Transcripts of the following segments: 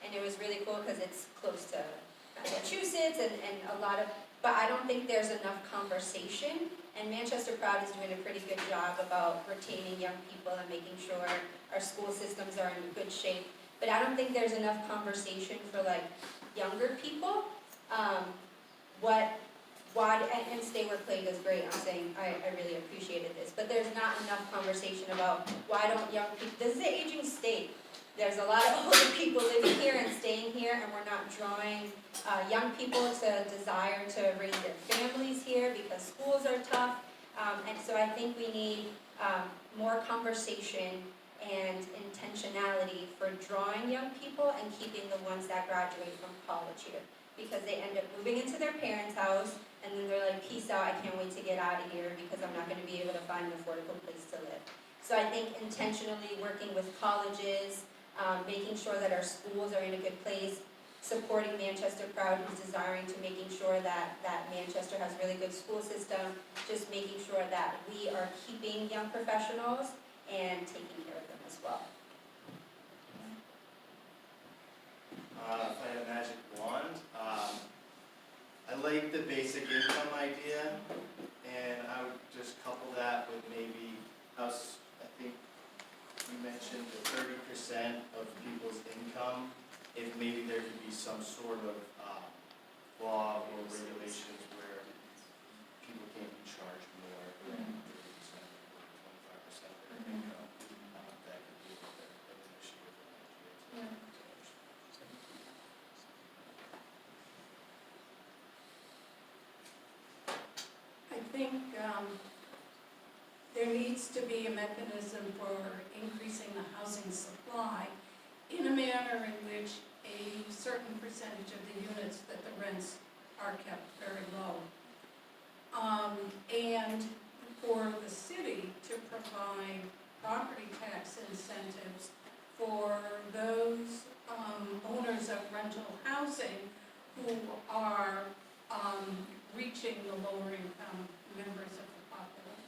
and it was really cool because it's close to Massachusetts and a lot of, but I don't think there's enough conversation, and Manchester Proud is doing a pretty good job about retaining young people and making sure our school systems are in good shape, but I don't think there's enough conversation for like younger people. And Stay Work Play does great, I'm saying, I really appreciated this, but there's not enough conversation about why don't young people, this is an aging state. There's a lot of older people living here and staying here, and we're not drawing young people to desire to raise their families here because schools are tough. And so I think we need more conversation and intentionality for drawing young people and keeping the ones that graduate from college here. Because they end up moving into their parents' house, and then they're like, peace out, I can't wait to get out of here because I'm not going to be able to find an affordable place to live. So I think intentionally working with colleges, making sure that our schools are in a good place, supporting Manchester Proud, who's desiring to making sure that Manchester has really good school system, just making sure that we are keeping young professionals and taking care of them as well. If I had a magic wand, I like the basic income idea, and I would just couple that with maybe us, I think you mentioned the 30% of people's income, if maybe there could be some sort of law or regulations where people can't be charged more than 30% or 25% of their income. That could be an initiative for next year. I think there needs to be a mechanism for increasing the housing supply in a manner in which a certain percentage of the units that the rents are kept very low. And for the city to provide property tax incentives for those owners of rental housing who are reaching the lower income members of the population.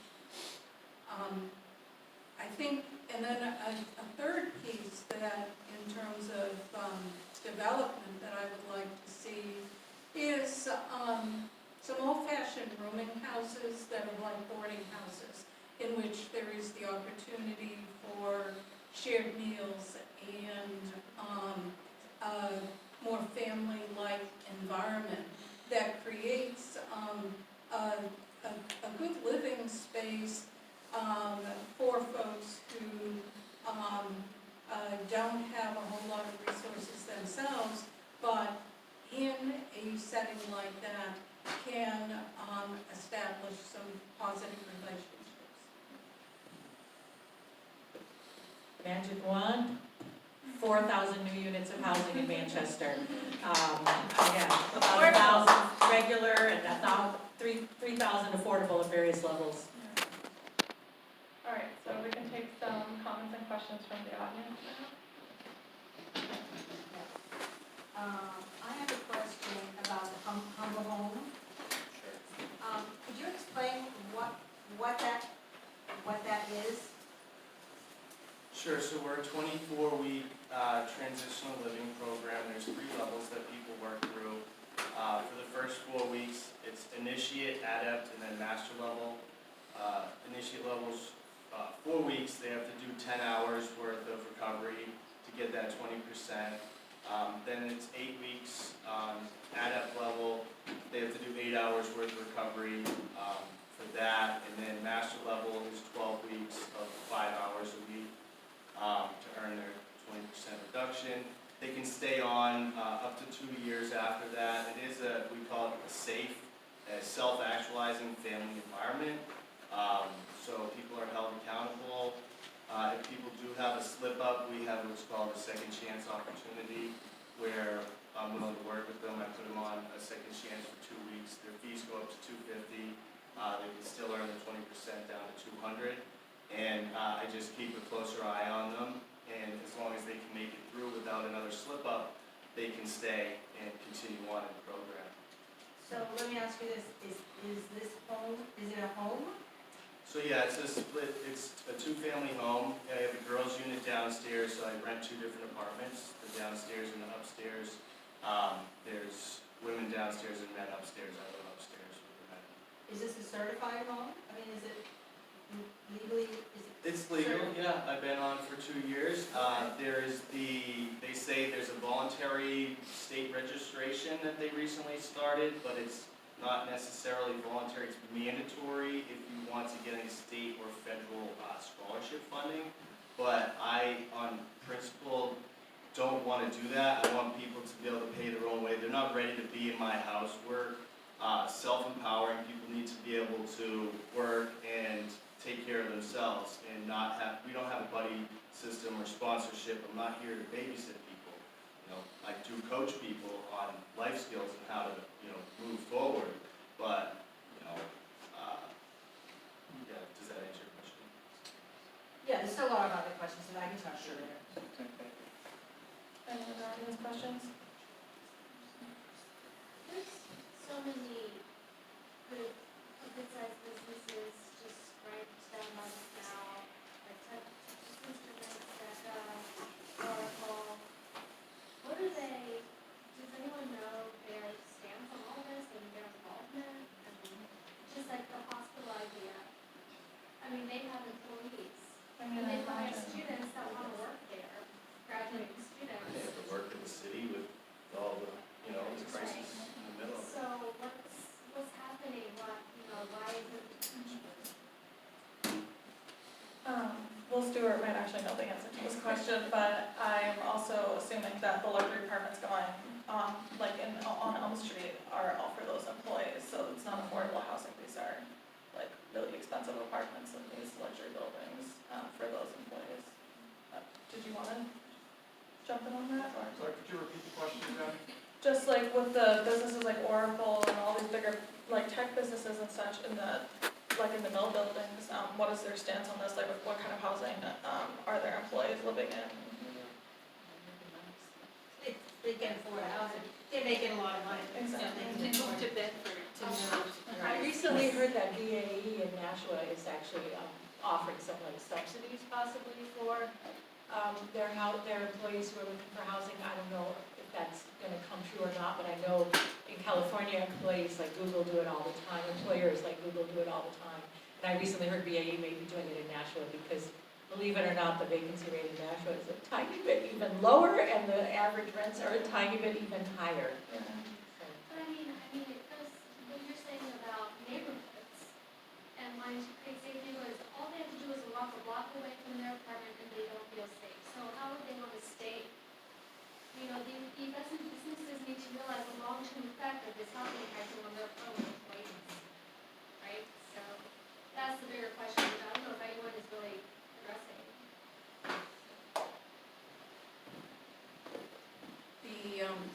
I think, and then a third piece that in terms of development that I would like to see is some old-fashioned rooming houses that are like boarding houses, in which there is the opportunity for shared meals and a more family-like environment that creates a good living space for folks who don't have a whole lot of resources themselves, but in a setting like that can establish some positive relationships. Magic wand, 4,000 new units of housing in Manchester. Again, about 1,000 regular and 3,000 affordable at various levels. All right, so we can take some comments and questions from the audience now. I have a question about the Humble Home. Sure. Could you explain what that is? Sure, so we're a 24-week transitional living program. There's 3 levels that people work through. For the first 4 weeks, it's initiate, adept, and then master level. Initiate levels, 4 weeks, they have to do 10 hours worth of recovery to get that 20%. Then it's 8 weeks, adept level, they have to do 8 hours worth of recovery for that. And then master level is 12 weeks of 5 hours a week to earn their 20% reduction. They can stay on up to 2 years after that. It is we call it a safe, self-actualizing family environment. So people are held accountable. If people do have a slip up, we have what's called a second chance opportunity, where I'm willing to work with them. I put them on a second chance for 2 weeks. Their fees go up to $250. They can still earn the 20% down to $200. And I just keep a closer eye on them. And as long as they can make it through without another slip up, they can stay and continue on in the program. So let me ask you this, is this home, is it a home? So yeah, it's a split, it's a 2-family home. I have a girls' unit downstairs, so I rent 2 different apartments, the downstairs and the upstairs. upstairs. There's women downstairs and men upstairs. I live upstairs with the men. Is this a certified home? I mean, is it legally, is it? It's legal, certified? yeah, I've been on for 2 years. They say there's a voluntary state registration that they recently started, but it's not necessarily voluntary, it's mandatory if you want to get any state or federal scholarship funding. But I, on principle, don't want to do that. I want people to be able to pay their own way. They're not ready to be in my house. We're self-empowering. People need to be able to work and take care of themselves and not have, we don't have a buddy system or sponsorship. I'm not here to babysit people. You know, I do coach people on life skills and how to, move forward. But, yeah, does that answer your question? Yeah, there's still a lot of other questions that I can talk to later. Any other audience questions? There's so many good-sized businesses just right down by the canal, like Texas Instruments, Becca, Oracle. What are they, does anyone know their stance on all this and their involvement? I mean, just like the hospital idea. I mean, they have employees, I mean, and I they hire imagine. students that want to work there, graduating They students. have to work in the city with all the, the crisis in the middle of it. So what's happening, why is it? Will Stewart might actually know the answer to this question, but I'm also assuming that the luxury apartments going, on Elm Street are all for those employees, so it's not affordable housing, these are like really expensive apartments in these luxury buildings, for those employees. Did you wanna jump in on that, or? Sorry, could you repeat the question again? Just like with the businesses like Oracle and all these bigger, like tech businesses and such in the mill buildings, what is their stance on this, like what kind of housing, are their employees living in? They can afford housing, they're making a lot of money. Exactly. They can move to Bedford to move. I recently heard that BAE in Nashua is actually offering some like subsidies possibly for their employees who are looking for housing. I don't know if that's gonna come true or not, but I know in California, employees like Google do it all the time, employers like Google do it all the time. And I recently heard BAE may be doing it in Nashua because, believe it or not, the vacancy rate in Nashua is a tiny bit even lower and the average rents are a tiny bit even higher. Yeah. But I mean, it goes, what you're saying about neighborhoods and wanting to create safe neighborhoods, all they have to do is walk a block away from their apartment and they don't feel safe. So how would they want to stay? The businesses need to realize the long-term effect of this housing crisis on their own employees, right? So that's the bigger question, but I don't know if anyone is really addressing.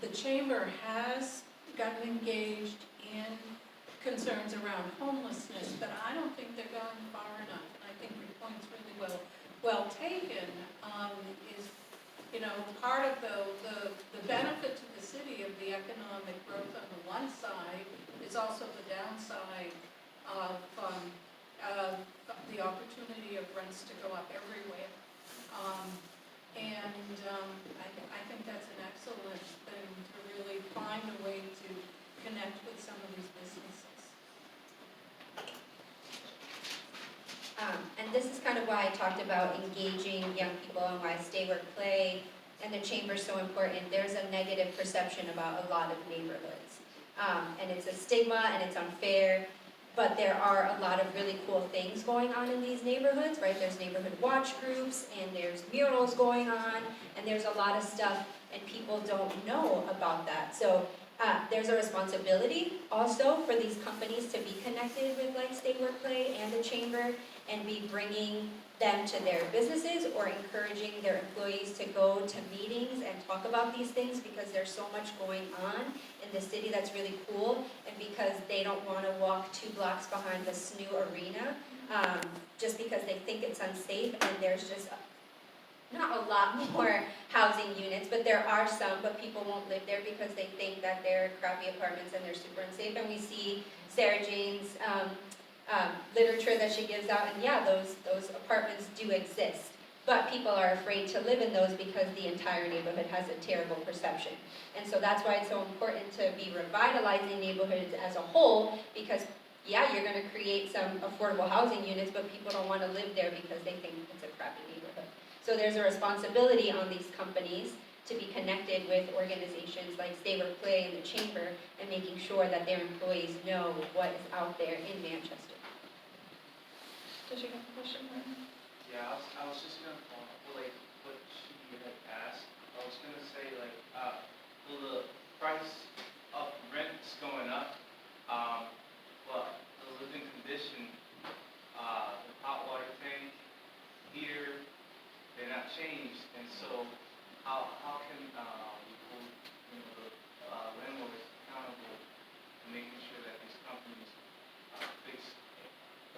The chamber has gotten engaged in concerns around homelessness, but I don't think they're going far enough. I think your point's really well taken, is, part of the benefit to the city of the economic growth on the one side is also the downside of the opportunity of rents to go up everywhere. I think that's an excellent thing to really find a way to connect with some of these businesses. And this is kind of why I talked about engaging young people and why Stay Work Play and the chamber's so important. There's a negative perception about a lot of neighborhoods. And it's a stigma and it's unfair, but there are a lot of really cool things going on in these neighborhoods, right? There's neighborhood watch groups and there's murals going on and there's a lot of stuff and people don't know about that. So there's a responsibility also for these companies to be connected with like Stay Work Play and the chamber and be bringing them to their businesses or encouraging their employees to go to meetings and talk about these things because there's so much going on in the city that's really cool and because they don't want to walk 2 blocks behind the SNU arena just because they think it's unsafe and there's just not a lot more housing units, but there are some, but people won't live there because they think that they're crappy apartments and they're super unsafe. And we see Sarah Jane's literature that she gives out, and yeah, those apartments do exist. but people are afraid to live in those because the entire neighborhood has a terrible perception. And so that's why it's so important to be revitalizing neighborhoods as a whole, because yeah, you're gonna create some affordable housing units, but people don't wanna live there because they think it's a crappy neighborhood. So there's a responsibility on these companies to be connected with organizations like Stay Work Play and the Chamber, and making sure that their employees know what is out there in Manchester. Did you have a question, Martin? Yeah, I was just gonna follow up, like, what she had asked. I was gonna say, like, will the price of rent's going up, but the living condition, the hot water tank, heater, they're not changed, and so how can, we hold, the landlords accountable in making sure that these companies, fix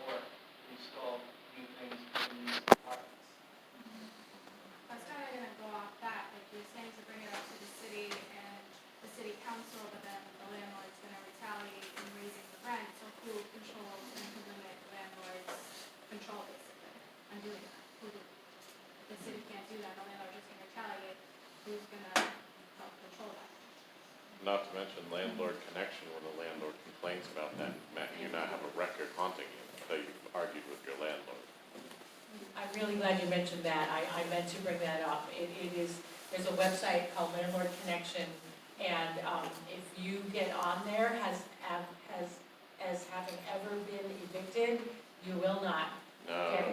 or install new things in these apartments? I was kinda gonna go off that, like you're saying to bring it up to the city and the city council, but then the landlord's gonna retaliate in raising the rent, so who controls and can limit the landlord's control basically on doing that? Who do, if the city can't do that, the landlord's just gonna retaliate, who's gonna help control that? Not to mention landlord connection, when the landlord complains about that, Matt, you now have a record haunting you until you've argued with your landlord. I'm really glad you mentioned that. I meant to bring that up. There's a website called Landlord Connection, and if you get on there as having ever been evicted, you will not. No, Okay.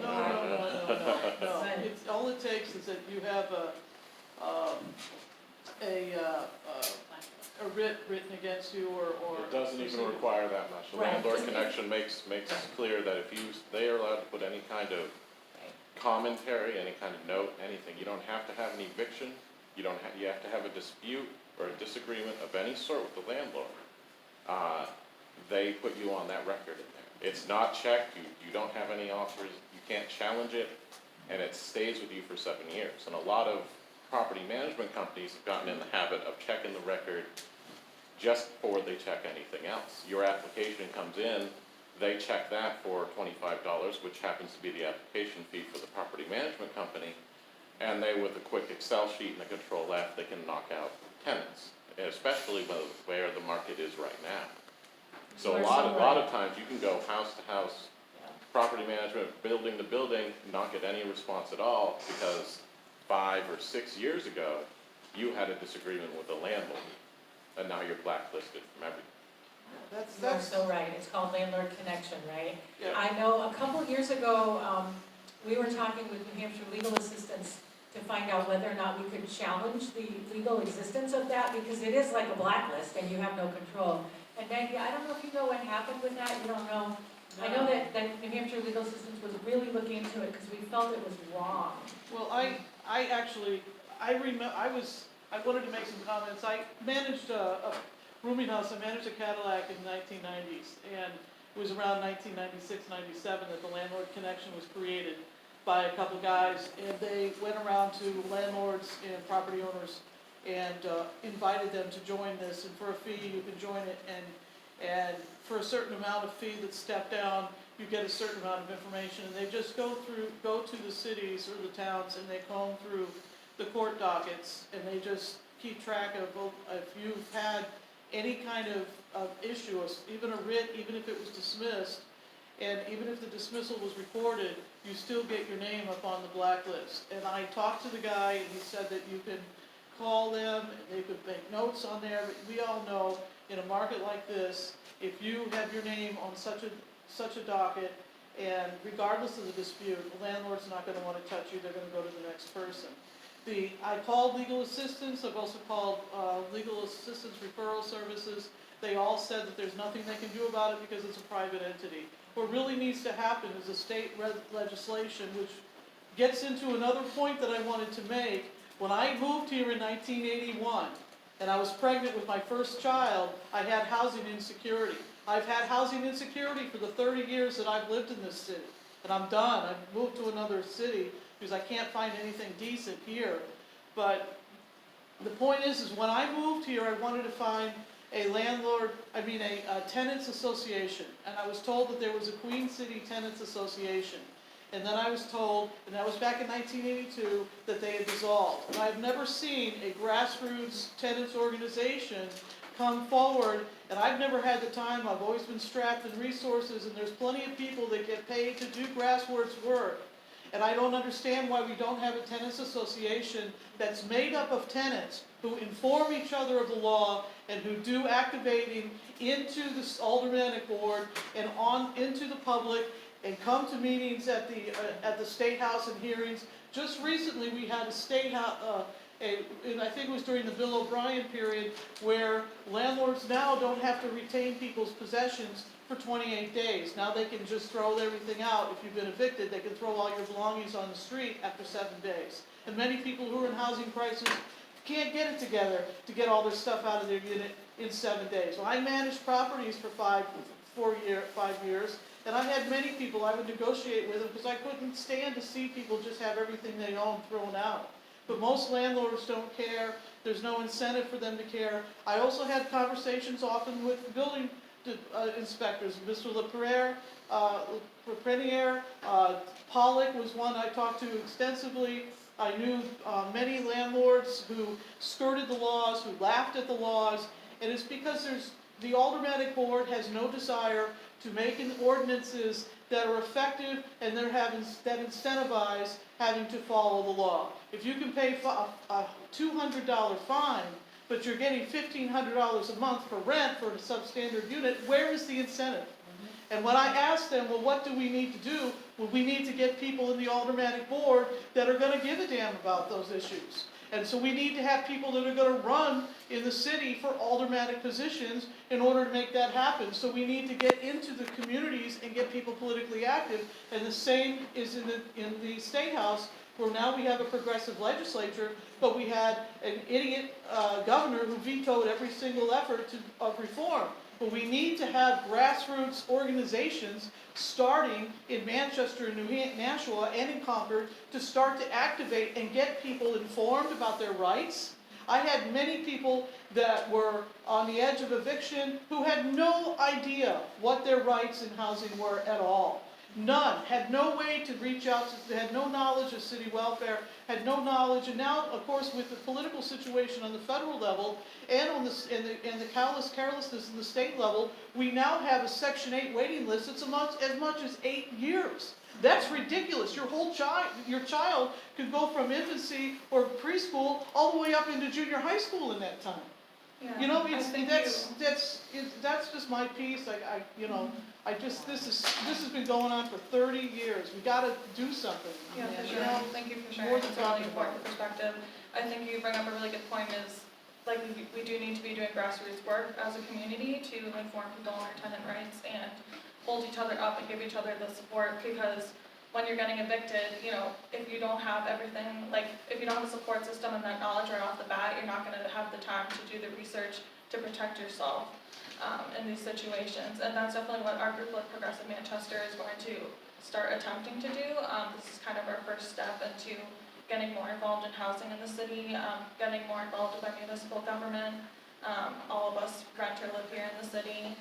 No. It's, all it takes is that you have a writ written against you or. It doesn't even proceeding. require that much. The Right. landlord connection makes clear that if they are allowed to put any kind of commentary, any kind of note, anything, you don't have to have an eviction, you have to have a dispute or a disagreement of any sort with the landlord. They put you on that record in there. It's not checked, you don't have any offers, you can't challenge it, and it stays with you for 7 years. And a lot of property management companies have gotten in the habit of checking the record just before they check anything else. Your application comes in, they check that for $25, which happens to be the application fee for the property management company, and they, with a quick Excel sheet and a Control F, they can knock out tenants, especially where the market is right now. So You a are lot so of right. times, you can go house to house, property management, building to building, not get any response at all, because 5 or 6 years ago, you had a disagreement with the landlord, and now you're blacklisted from everything. You are so right. It's called Landlord Connection, right? Yeah. I know a couple of years ago, we were talking with New Hampshire legal assistants to find out whether or not we could challenge the legal existence of that, because it is like a blacklist and you have no control. And Maggie, I don't know if you know what happened with that, you don't know. I know that New Hampshire legal assistance was really looking into it because we felt it was wrong. Well, I wanted to make some comments. I managed a rooming house. I managed a Cadillac in the 1990s, and it was around 1996, 97 that the Landlord Connection was created by a couple guys, and they went around to landlords and property owners and invited them to join this, and for a fee you can join it, and for a certain amount of fee that's stepped down, you get a certain amount of information, and they just go to the cities or the towns, and they comb through the court dockets, and they just keep track of if you've had any kind of issue, even a writ, even if it was dismissed, and even if the dismissal was recorded, you still get your name up on the blacklist. And I talked to the guy, and he said that you can call them, and they could make notes on there, but we all know, in a market like this, if you have your name on such a docket, and regardless of the dispute, the landlord's not gonna wanna touch you, they're gonna go to the next person. I called legal assistance, I've also called legal assistance referral services. They all said that there's nothing they can do about it because it's a private entity. What really needs to happen is a state legislation, which gets into another point that I wanted to make. When I moved here in 1981, and I was pregnant with my first child, I had housing insecurity. I've had housing insecurity for the 30 years that I've lived in this city. And I'm done. I've moved to another city because I can't find anything decent here. But the point is when I moved here, I wanted to find a tenants association. And I was told that there was a Queen City Tenants Association. and then I was told, and that was back in 1982, that they had dissolved. And I've never seen a grassroots tenants organization come forward, and I've never had the time, I've always been strapped in resources, and there's plenty of people that get paid to do grassroots work. And I don't understand why we don't have a tenants association that's made up of tenants who inform each other of the law and who do activating into the aldermanic board and on into the public and come to meetings at the State House and hearings. Just recently, we had a State House, and I think it was during the Bill O'Brien period, where landlords now don't have to retain people's possessions for 28 days. Now they can just throw everything out. If you've been evicted, they can throw all your belongings on the street after 7 days. And many people who are in housing crisis can't get it together to get all their stuff out of their unit in 7 days. Well, I managed properties for 5 years, and I had many people I would negotiate with them because I couldn't stand to see people just have everything they own thrown out. But most landlords don't care. There's no incentive for them to care. I also had conversations often with building inspectors. Mr. Leprenier, Pollock was one I talked to extensively. I knew many landlords who skirted the laws, who laughed at the laws, and it's because the aldermanic board has no desire to make ordinances that are effective and that incentivize having to follow the law. If you can pay a $200 fine, but you're getting $1,500 a month for rent for a substandard unit, where is the incentive? And when I asked them, well, what do we need to do? Well, we need to get people in the aldermanic board that are going to give a damn about those issues. And so we need to have people that are going to run in the city for aldermanic positions in order to make that happen. So we need to get into the communities and get people politically active. And the same is in the State House, where now we have a progressive legislature, but we had an idiot governor who vetoed every single effort of reform. But we need to have grassroots organizations starting in Manchester, in Nashua, and in Concord to start to activate and get people informed about their rights. I had many people that were on the edge of eviction who had no idea what their rights in housing were at all. None, had no way to reach out, had no knowledge of city welfare, had no knowledge, and now, of course, with the political situation on the federal level and on the carelessness in the state level, we now have a Section 8 waiting list that's as much as 8 years. That's ridiculous. Your child could go from infancy or preschool all the way up into junior high school in that time. Yeah, You know, that's just my piece. This has been going on for 30 years. We got to do something. Yeah, for You sure. know? Thank you for More sharing. than It's a really talking about important perspective. I think you bring up a really good point is, like, we do need to be doing grassroots work as a community to inform people on their tenant rights and hold each other up and give each other the support, because when you're getting evicted, if you don't have everything, like, if you don't have a support system and that knowledge right off the bat, you're not gonna have the time to do the research to protect yourself in these situations. And that's definitely what our group, like Progressive Manchester, is going to start attempting to do. This is kind of our first step into getting more involved in housing in the city, getting more involved with our municipal government. All of us rent or live here in the city.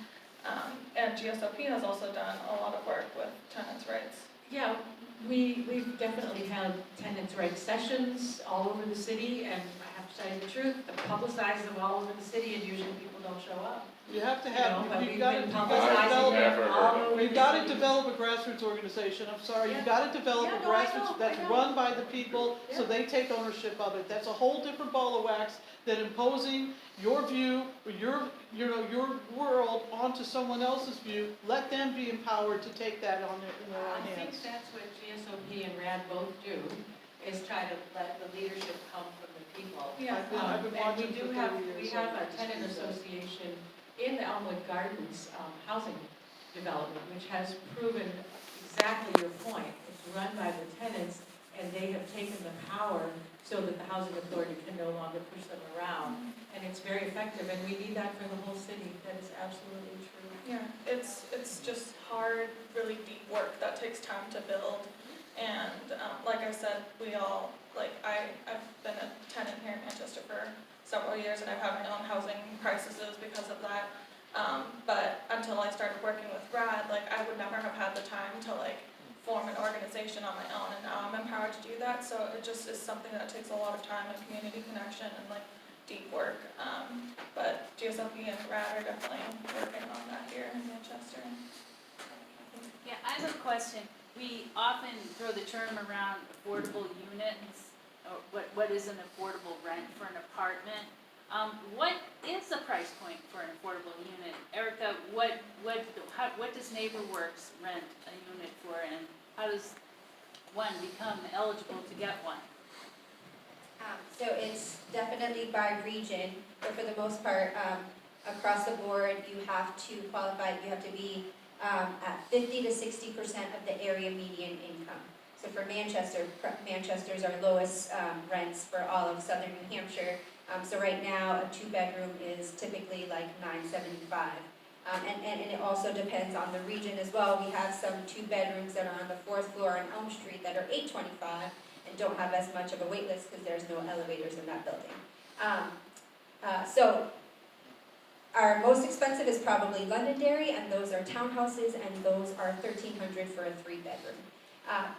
And GSOP has also done a lot of work with tenants' rights. Yeah, we've definitely had tenants' rights sessions all over the city, and I have to tell you the truth, publicize them all over the city, and usually people don't show up. You have to But have, we've you've got been to publicizing Never them heard all of over the You've got to city. develop a grassroots organization, I'm sorry, Yeah. you've got to develop Yeah, a no, I grassroots know, that's I know. run by the people, so Yeah. they take ownership of it. That's a whole different ball of wax than imposing your view, or your world onto someone else's view. Let them be empowered to take that in their own I think hands. that's what GSOP and RAD both do, is try to let the leadership come from the people. Yeah. I've been And watching we for do 30 have, years, we so have I a just tenant use that. association in the Elmwood Gardens housing development, which has proven exactly your point. It's run by the tenants, and they have taken the power so that the housing authority can no longer push them around. And it's very effective, and we need that for the whole city. That is absolutely true. Yeah, it's just hard, really deep work that takes time to build. And like I said, I've been a tenant here in Manchester for several years, and I've had my own housing crises because of that. But until I started working with Brad, I would never have had the time to form an organization on my own, and now I'm empowered to do that, so it just is something that takes a lot of time and community connection and like deep work. But GSLP and RAD are definitely working on that here in Manchester. Yeah, I have a question. We often throw the term around affordable units, or what is an affordable rent for an apartment? What is the price point for an affordable unit? Erica, what does NeighborWorks rent a unit for, and how does one become eligible to get one? So it's definitely by region, but for the most part, across the board, you have to qualify, you have to be at 50 to 60% of the area median income. So for Manchester's our lowest rents for all of southern New Hampshire. So right now, a 2-bedroom is typically like $975. And it also depends on the region as well. We have some 2-bedrooms that are on the 4th floor on Elm Street that are $825 and don't have as much of a wait list because there's no elevators in that building. So our most expensive is probably Londonderry, and those are townhouses, and those are $1,300 for a 3-bedroom.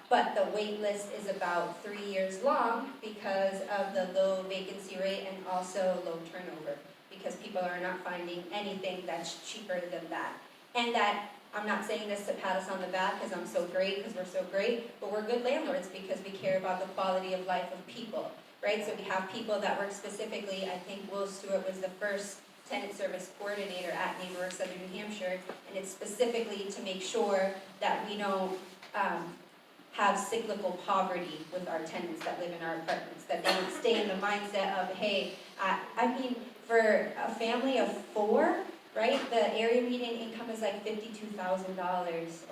But the wait list is about 3 years long because of the low vacancy rate and also low turnover, because people are not finding anything that's cheaper than that. And that, I'm not saying this to pat us on the back because I'm so great, because we're so great, but we're good landlords because we care about the quality of life of people, right? So we have people that work specifically. I think Will Stewart was the first tenant service coordinator at NeighborWorks Southern New Hampshire, and it's specifically to make sure that we don't have cyclical poverty with our tenants that live in our apartments, that they don't stay in the mindset of, hey, I mean, for a family of 4, right, the area median income is like $52,000,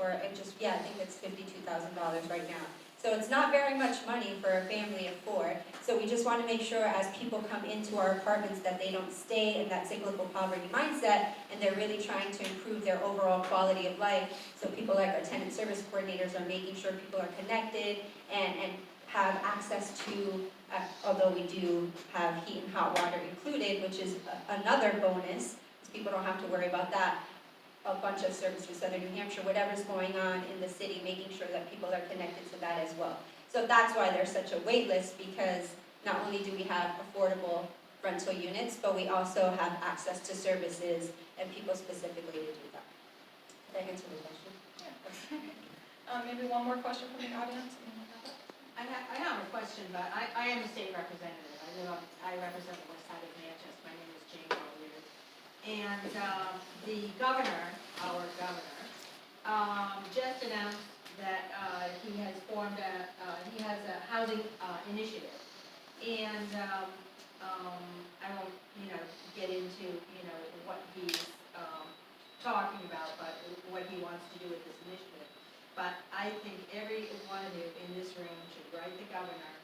or I think it's $52,000 right now. So it's not very much money for a family of 4. So we just want to make sure as people come into our apartments that they don't stay in that cyclical poverty mindset, and they're really trying to improve their overall quality of life. So people like our tenant service coordinators are making sure people are connected and have access to, although we do have heat and hot water included, which is another bonus, because people don't have to worry about that. A bunch of service for Southern New Hampshire, whatever's going on in the city, making sure that people are connected to that as well. So that's why there's such a wait list, because not only do we have affordable rental units, but we also have access to services and people specifically to do that. Did I answer the question? Yeah. Maybe one more question from the audience. I have a question, but I am a state representative. I represent the west side of Manchester. My name is Jane O'Leary. And the governor, our governor, just announced that he has formed he has a housing initiative. And I won't, get into, what he's talking about, but what he wants to do with this initiative. But I think every one of you in this room should write the governor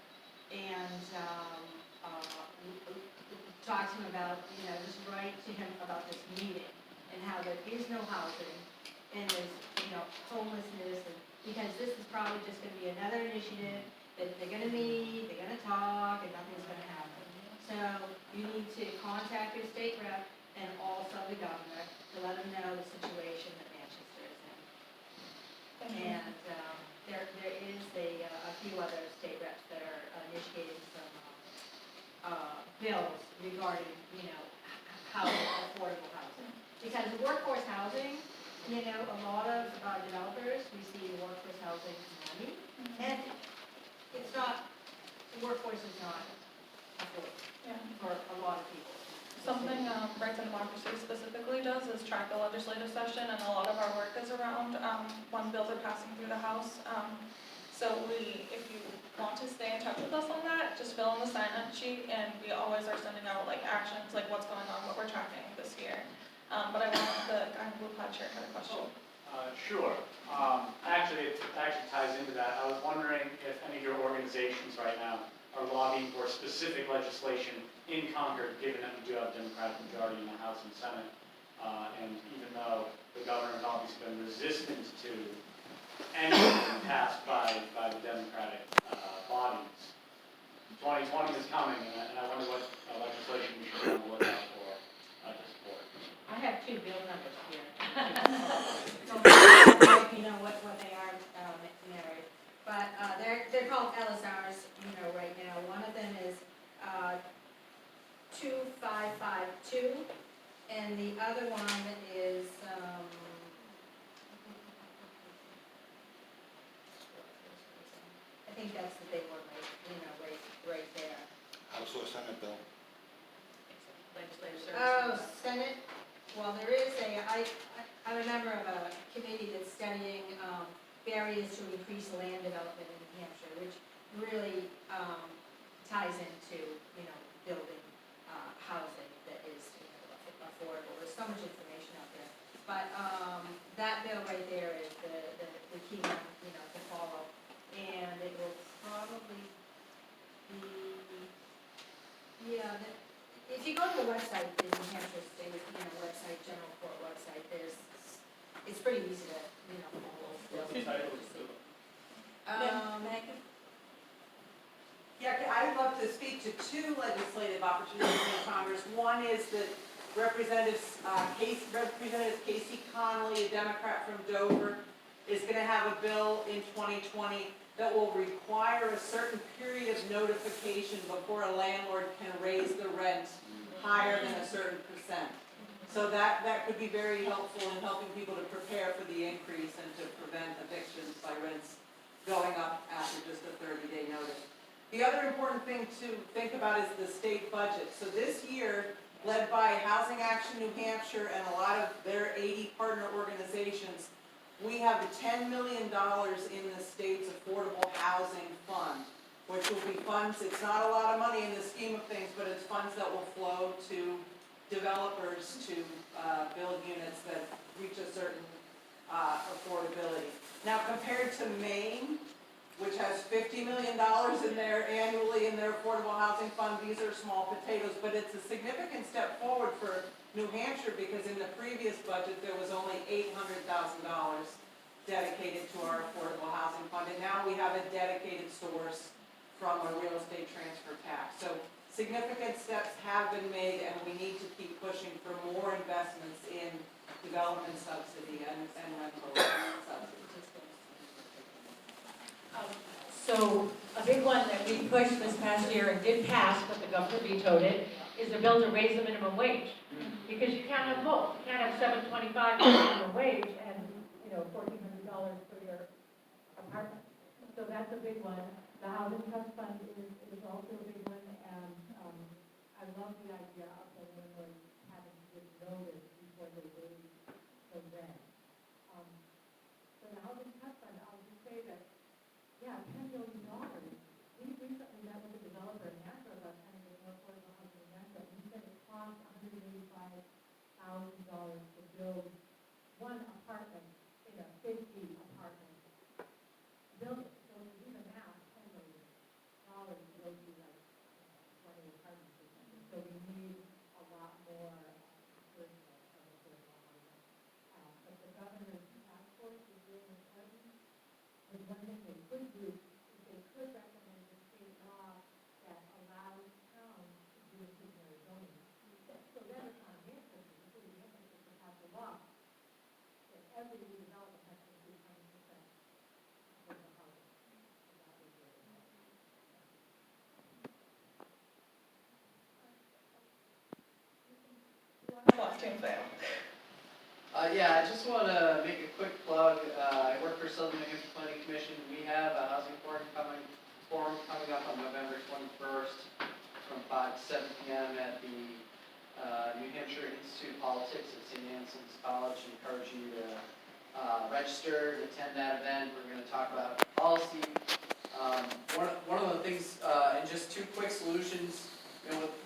and talk to him about, just write to him about this meeting and how there is no housing and there's, homelessness, and because this is probably just going to be another initiative that they're going to meet, they're going to talk, and nothing's going to happen. So you need to contact your state rep and also the governor to let them know the situation that Manchester is in. And there is a few other state reps that are initiating some bills regarding, housing, affordable housing. Because workforce housing, a lot of developers receive workforce housing money, and it's not, the workforce is not affordable for a lot of people. Something Rights and Democracy specifically does is track the legislative session, and a lot of our work is around when bills are passing through the House. So if you want to stay in touch with us on that, just fill in the sign-up sheet, and we always are sending out actions, what's going on, what we're tracking this year. But I want the guy in blue plaid shirt had a question. Sure. Actually, it ties into that. I was wondering if any of your organizations right now are lobbying for specific legislation in Concord, given that we do have a Democratic majority in the House and Senate. And even though the governor has obviously been resistant to anything passed by the Democratic bodies, 2020 is coming, and I wonder what legislation we should be on the lookout for to support. I have 2 bill numbers here. So, what they are, 552, and the other one is, I think that's the big one, right there. House or Senate bill? Legislative Oh, services. Senate, well, there is I'm a member of a committee that's studying, barriers to increase land development in New Hampshire, which really, ties into, building, housing that is, affordable. There's so much information out there. But, that bill right there is the key one, to follow. And it will probably be, if you go to the website, the New Hampshire State, website, general court website, it's pretty easy to, follow. What's the title? Megan? Yeah, I'd love to speak to two legislative opportunities in Congress. One is that Representative Casey Connolly, a Democrat from Dover, is going to have a bill in 2020 that will require a certain period of notification before a landlord can raise the rent higher than a certain percent. So that could be very helpful in helping people to prepare for the increase and to prevent evictions by rents going up after just a 30-day notice. The other important thing to think about is the state budget. So this year, led by Housing Action New Hampshire and a lot of their 80 partner organizations, we have $10 million in the state's affordable housing fund, which will be funds, it's not a lot of money in the scheme of things, but it's funds that will flow to developers to build units that reach a certain affordability. Now, compared to Maine, which has $50 million in there annually in their affordable housing fund, these are small potatoes, but it's a significant step forward for New Hampshire because in the previous budget, there was only $800,000 dedicated to our affordable housing fund, and now we have a dedicated source from a real estate transfer tax. So significant steps have been made, and we need to keep pushing for more investments in development subsidy and rental subsidy. So a big one that we pushed this past year and did pass, but the governor vetoed it, is a bill to raise the minimum wage. Because you can't have both. You can't have $7.25 minimum wage and, $1,400 for your apartment. So that's a big one. The housing trust fund is also a big one, and I love the idea of the landlord having to give notice before they raise the rent. For the housing trust fund, I'll just say that $10 million. We recently met with a developer in Nashville about trying to get more affordable housing in Nashville. He said it costs $185,000 to build one apartment in a 50-apartment building. So if you do the math, $10 million would be like 20 apartments or something. So we need a lot more affordable housing. But the governor's task force is doing a study. And one thing they could do is they could recommend a state law that allows towns to do inclusionary zoning. So then it's not Hampshire, the city of Hampshire to pass a law that every new development has to do 20% affordable housing. So that would be really helpful. Watching fail. Yeah, I just want to make a quick plug. I work for Southern New Hampshire Planning Commission. We have a housing forum coming up on November 21st from 5 to 7 p.m. at the New Hampshire Institute of Politics at St. Anson's College. I encourage you to register and attend that event. We're going to talk about policy. One of the things, and just two quick solutions,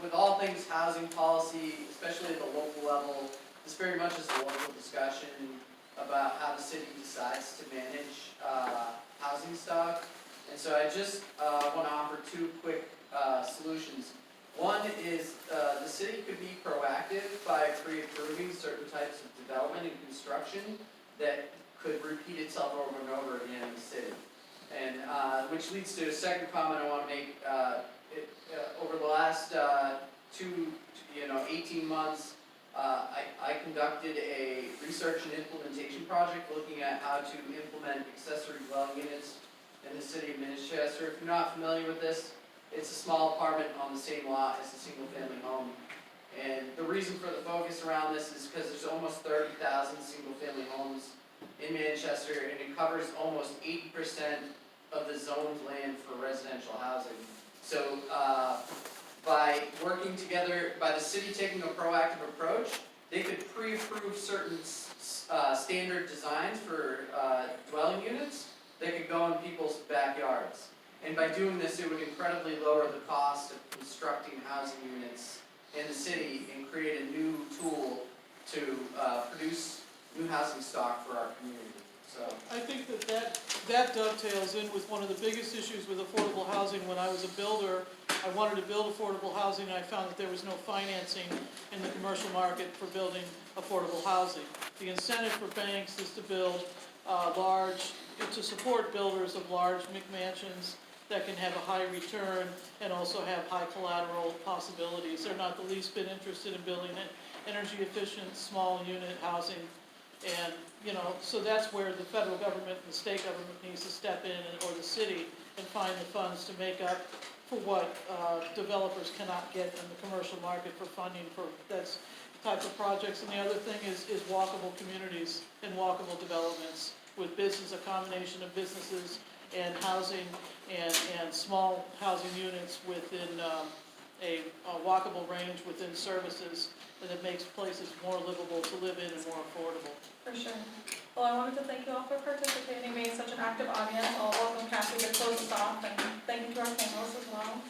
with all things housing policy, especially at the local level, this very much is a local discussion about how the city decides to manage housing stock. And so I just want to offer two quick solutions. One is the city could be proactive by pre-approving certain types of development and construction that could repeat itself over and over again in the city. And which leads to a second comment I want to make. Over the last 18 months, I conducted a research and implementation project looking at how to implement accessory dwelling units in the city of Manchester. If you're not familiar with this, it's a small apartment on the same lot as a single-family home. reason for the focus around this is because there's almost 30,000 single-family homes in Manchester, and it covers almost 80% of the zoned land for residential housing. So, by working together, by the city taking a proactive approach, they could pre-approve certain standard designs for dwelling units that could go in people's backyards. And by doing this, it would incredibly lower the cost of constructing housing units in the city and create a new tool to produce new housing stock for our community. So I think that dovetails in with one of the biggest issues with affordable housing. When I was a builder, I wanted to build affordable housing, and I found that there was no financing in the commercial market for building affordable housing. The incentive for banks is to build to support builders of large McMansions that can have a high return and also have high collateral possibilities. They're not the least bit interested in building energy efficient, small unit housing. And, so that's where the federal government and the state government needs to step in, or the city, and find the funds to make up for what developers cannot get in the commercial market for funding for that type of projects. And the other thing is walkable communities and walkable developments with a combination of businesses and housing and small housing units within a walkable range within services, and it makes places more livable to live in and more affordable. For sure. Well, I wanted to thank you all for participating, being such an active audience. I'll welcome Kathy to close us off, and thank you to our panelists as well.